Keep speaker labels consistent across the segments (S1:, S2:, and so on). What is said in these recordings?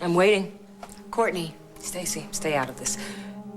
S1: I'm waiting. Courtney, Stacy, stay out of this.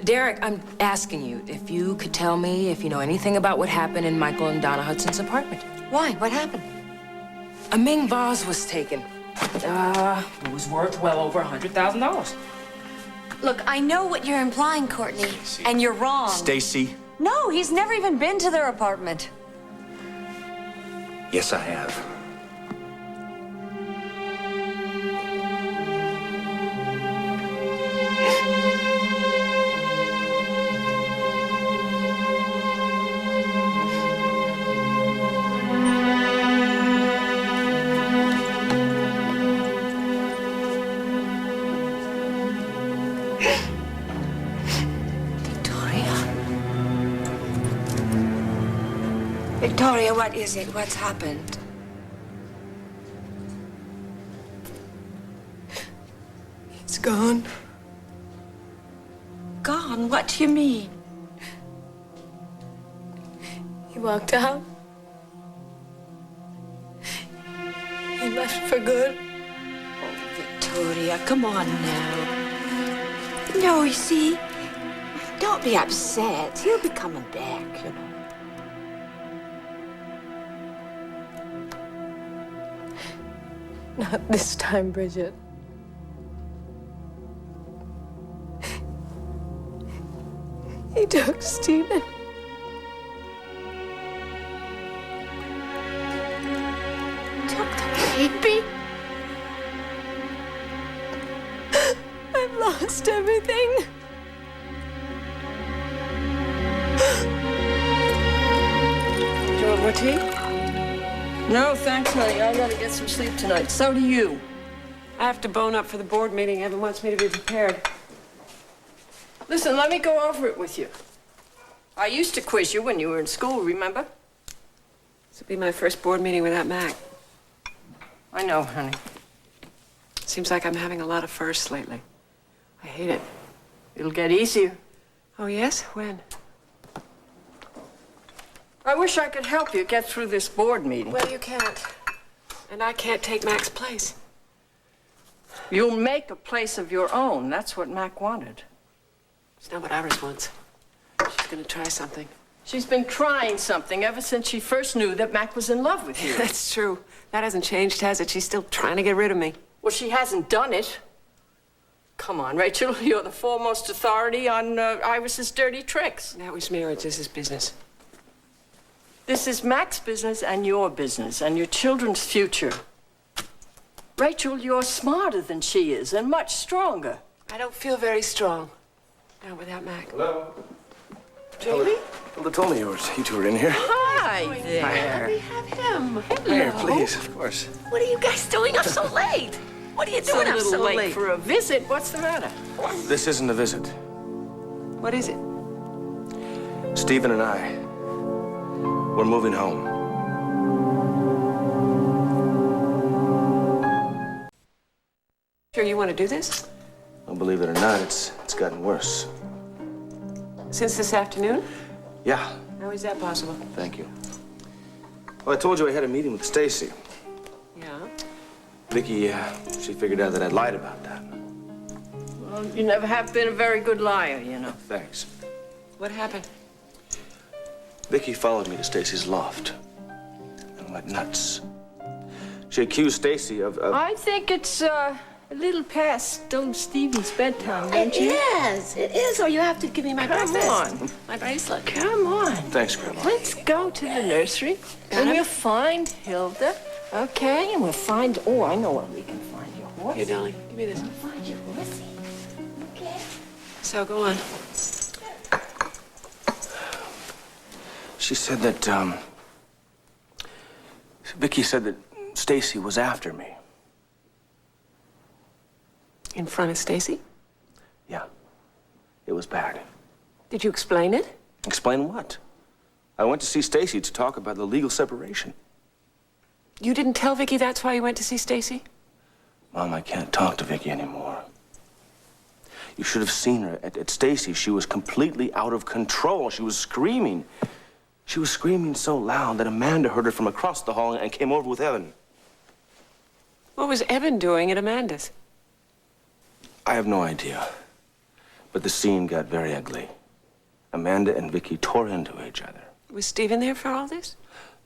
S1: Derek, I'm asking you if you could tell me if you know anything about what happened in Michael and Donna Hudson's apartment.
S2: Why? What happened?
S1: A Ming vase was taken. It was worth well over $100,000.
S2: Look, I know what you're implying, Courtney, and you're wrong.
S3: Stacy?
S2: No, he's never even been to their apartment.
S3: Yes, I have.
S1: Victoria, what is it? What's happened?
S4: He's gone.
S1: Gone? What do you mean?
S4: He walked out. He left for good.
S1: Oh, Victoria, come on now.
S5: No, you see, don't be upset. He'll be coming back, you know.
S4: Not this time, Bridget. He took Stephen.
S5: Took the baby?
S4: I've lost everything.
S6: Do you want more tea? No, thanks, honey. I gotta get some sleep tonight. So do you. I have to bone up for the board meeting. Evan wants me to be prepared. Listen, let me go over it with you. I used to quiz you when you were in school, remember? This will be my first board meeting without Mac. I know, honey. Seems like I'm having a lot of firsts lately. I hate it. It'll get easier. Oh, yes? When? I wish I could help you get through this board meeting. Well, you can't. And I can't take Mac's place. You'll make a place of your own. That's what Mac wanted. It's not what Iris wants. She's gonna try something. She's been trying something ever since she first knew that Mac was in love with you. That's true. That hasn't changed, has it? She's still trying to get rid of me. Well, she hasn't done it. Come on, Rachel. You're the foremost authority on Iris's dirty tricks. That was marriage. This is business. This is Mac's business and your business and your children's future. Rachel, you're smarter than she is and much stronger. I don't feel very strong. Not without Mac.
S3: Hello?
S6: Jamie?
S3: Hilda told me you two were in here.
S6: Hi there.
S5: We have him.
S3: Here, please, of course.
S5: What are you guys doing up so late? What are you
S6: It's
S5: doing
S6: a
S5: up
S6: little
S5: so
S6: late
S5: late?
S6: for a visit. What's the matter?
S3: This isn't a visit.
S6: What is it?
S3: Stephen and I, we're moving home.
S6: Sure you want to do this?
S3: Well, believe it or not, it's gotten worse.
S6: Since this afternoon?
S3: Yeah,
S6: How is that possible?
S3: thank you. Well, I told you I had a meeting with Stacy.
S6: Yeah.
S3: Vicky, she figured out that I'd lied about that.
S6: Well, you never have been a very good liar, you know.
S3: Thanks.
S6: What happened?
S3: Vicky followed me to Stacy's loft and went nuts. She accused Stacy of...
S6: I think it's a little past old Stevie's bedtime, don't
S5: It
S6: you?
S5: is. It is. Or you have to give me my
S6: Come
S5: breakfast.
S6: on.
S5: My bracelet.
S6: Come on.
S3: Thanks, Grandma.
S6: Let's go to the nursery and we'll find Hilda, okay? And we'll find, oh, I know where we can find your horse.
S5: Here, darling.
S6: Give me this.
S5: Find your horsey. Okay.
S6: So go on.
S3: She said that, Vicky said that Stacy was after me.
S6: In front of Stacy?
S3: Yeah. It was bad.
S6: Did you explain it?
S3: Explain what? I went to see Stacy to talk about the legal separation.
S6: You didn't tell Vicky that's why you went to see Stacy?
S3: Mom, I can't talk to Vicky anymore. You should have seen her at Stacy. She was completely out of control. She was screaming. She was screaming so loud that Amanda heard her from across the hall and came over with Evan.
S6: What was Evan doing at Amanda's?
S3: I have no idea. But the scene got very ugly. Amanda and Vicky tore into each other.
S6: Was Stephen there for all this?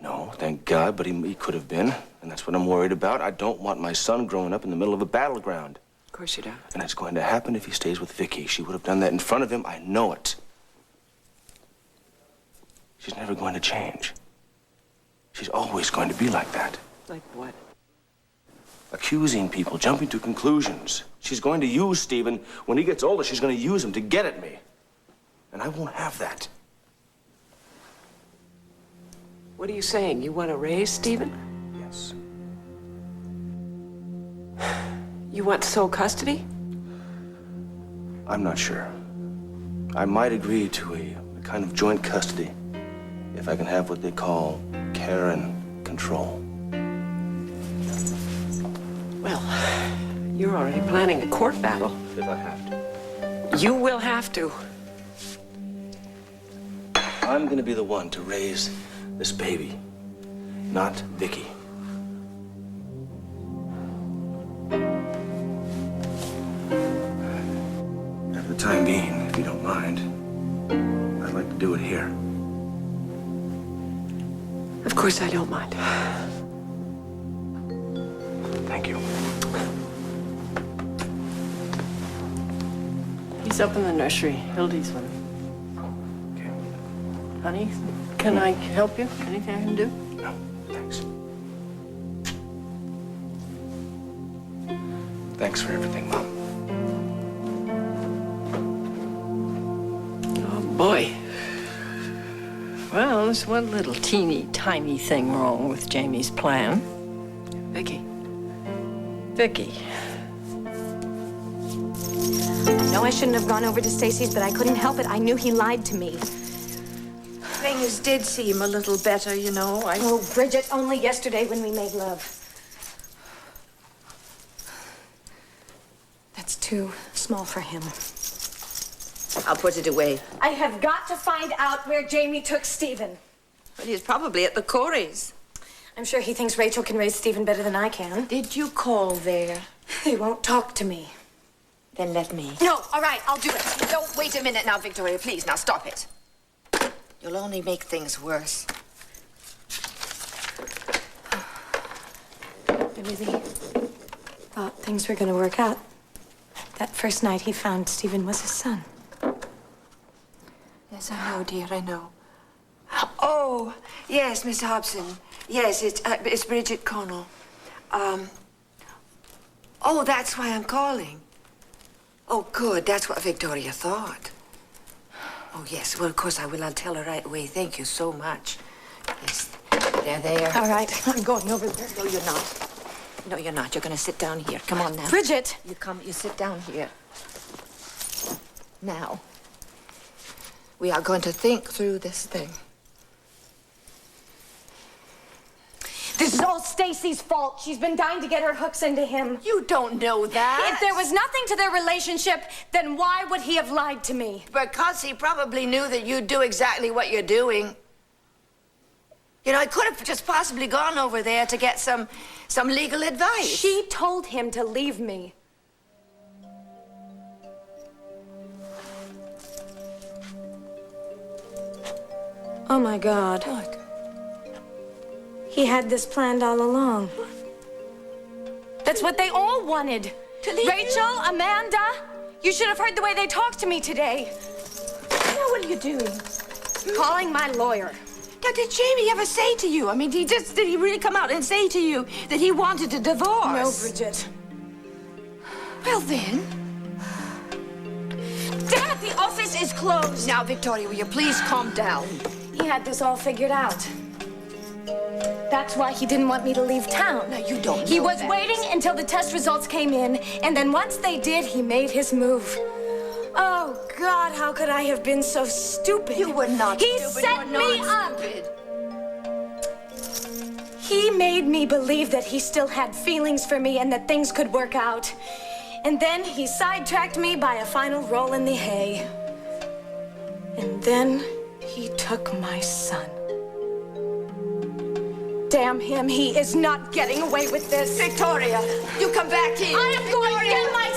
S3: No, thank God, but he could have been. And that's what I'm worried about. I don't want my son growing up in the middle of a battleground.
S6: Of course you don't.
S3: And it's going to happen if he stays with Vicky. She would have done that in front of him. I know it. She's never going to change. She's always going to be like that.
S6: Like what?
S3: Accusing people, jumping to conclusions. She's going to use Stephen. When he gets older, she's going to use him to get at me. And I won't have that.
S6: What are you saying? You want to raise Stephen?
S3: Yes.
S6: You want sole custody?
S3: I'm not sure. I might agree to a kind of joint custody if I can have what they call care and control.
S6: Well, you're already planning a court battle.
S3: If I have to.
S6: You will have to.
S3: I'm going to be the one to raise this baby, not Vicky. For the time being, if you don't mind, I'd like to do it here.
S6: Of course I don't mind.
S3: Thank you.
S6: He's up in the nursery. Hildy's with him.
S3: Okay.
S6: Honey, can I help you? Anything I can do?
S3: No, thanks. Thanks for everything, Mom.
S6: Oh, boy. Well, there's one little teeny tiny thing wrong with Jamie's plan. Vicky. Vicky.
S2: I know I shouldn't have gone over to Stacy's, but I couldn't help it. I knew he lied to me.
S5: Things did seem a little better, you know.
S2: Oh, Bridget, only yesterday when we made love. That's too small for him.
S5: I'll put it away.
S2: I have got to find out where Jamie took Stephen.
S5: Well, he's probably at the Corys.
S2: I'm sure he thinks Rachel can raise Stephen better than I can.
S5: Did you call there?
S2: He won't talk to me.
S5: Then let me.
S2: No, all right, I'll do it.
S5: Don't wait a minute now, Victoria, please. Now stop it. You'll only make things worse.
S2: I really thought things were going to work out. That first night he found Stephen was his son.
S5: Yes, I know, dear, I know. Oh, yes, Mr. Hudson. Yes, it's Bridget Connell. Oh, that's why I'm calling. Oh, good. That's what Victoria thought. Oh, yes. Well, of course I will. I'll tell her right away. Thank you so much. Yes, they're there.
S2: All right, I'm going over there.
S5: No, you're not. No, you're not. You're going to sit down here. Come on now.
S2: Bridget!
S5: You sit down here. Now, we are going to think through this thing.
S2: This is all Stacy's fault. She's been dying to get her hooks into him.
S5: You don't know that.
S2: If there was nothing to their relationship, then why would he have lied to me?
S5: Because he probably knew that you'd do exactly what you're doing. You know, I could have just possibly gone over there to get some legal advice.
S2: She told him to leave me. Oh, my God.
S5: What?
S2: He had this planned all along. That's what they all wanted.
S5: To leave
S2: Rachel, Amanda, you should have heard the way they talked to me today.
S5: Now, what are you doing?
S2: Calling my lawyer.
S5: Now, did Jamie ever say to you? I mean, did he really come out and say to you that he wanted a divorce?
S2: No, Bridget.
S5: Well, then.
S2: Damn it, the office is closed.
S5: Now, Victoria, will you please calm down?
S2: He had this all figured out. That's why he didn't want me to leave town.
S5: No, you don't
S2: He
S5: know
S2: was
S5: that.
S2: waiting until the test results came in, and then once they did, he made his move. Oh, God, how could I have been so stupid?
S5: You were not
S2: He
S5: stupid.
S2: set
S5: You were
S2: me
S5: not
S2: up.
S5: stupid.
S2: He made me believe that he still had feelings for me and that things could work out. And then he sidetracked me by a final roll in the hay. And then he took my son. Damn him, he is not getting away with this.
S5: Victoria, you come back here.
S2: I am going to get my